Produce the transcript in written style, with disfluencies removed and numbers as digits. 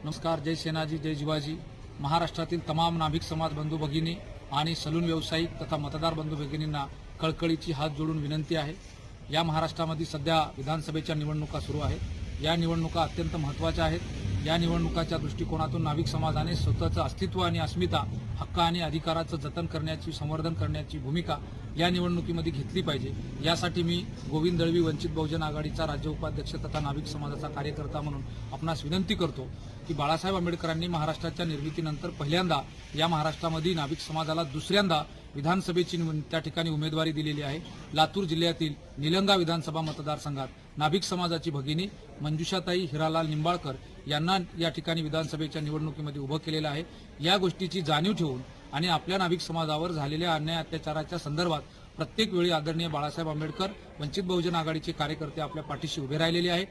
नमस्कार. जय सेनाजी, जय जिवाजी. महाराष्ट्रातील तमाम नाभिक समाज बंधू भगिनी आणि सलून व्यावसायिक तथा मतदार बंधू भगिनींना कळकळीची हात जोडून विनंती आहे. या महाराष्ट्रामध्ये सध्या विधानसभेच्या निवडणुका सुरू आहेत. या निवडणुका अत्यंत महत्त्वाच्या आहेत. या निवडणुकाच्या दृष्टिकोनातून नाभिक समाजाने स्वतःचं अस्तित्व आणि अस्मिता, हक्क आणि अधिकाराचं जतन करण्याची, संवर्धन करण्याची भूमिका या निवडणुकीमध्ये घेतली पाहिजे. यासाठी मी गोविंद दळवी, वंचित बहुजन आघाडीचा राज्य उपाध्यक्ष तथा नाभिक समाजाचा कार्यकर्ता म्हणून आपणास विनंती करतो की बाळासाहेब आंबेडकरांनी महाराष्ट्राच्या निर्मितीनंतर पहिल्यांदा या महाराष्ट्रामध्ये नाभिक समाजाला दुसऱ्यांदा विधानसभेची त्या ठिकाणी उमेदवारी दिलेली आहे. लातूर जिल्ह्यातील निलंगा विधानसभा मतदारसंघात नाभिक समाजाची भगिनी मंजुषाताई हिरालाल निंबाळकर यांना या ठिकाणी विधानसभेच्या निवडणुकीमध्ये उभं केलेलं आहे. या गोष्टीची जाणीव ठेवून आणि आपल्या नाभिक समाजावर झालेल्या अन्याय अत्याचाराच्या संदर्भात प्रत्येक वेळी आदरणीय बाळासाहेब आंबेडकर, वंचित बहुजन आघाडीचे कार्यकर्ते आपल्या पाठीशी उभे राहिलेले आहेत.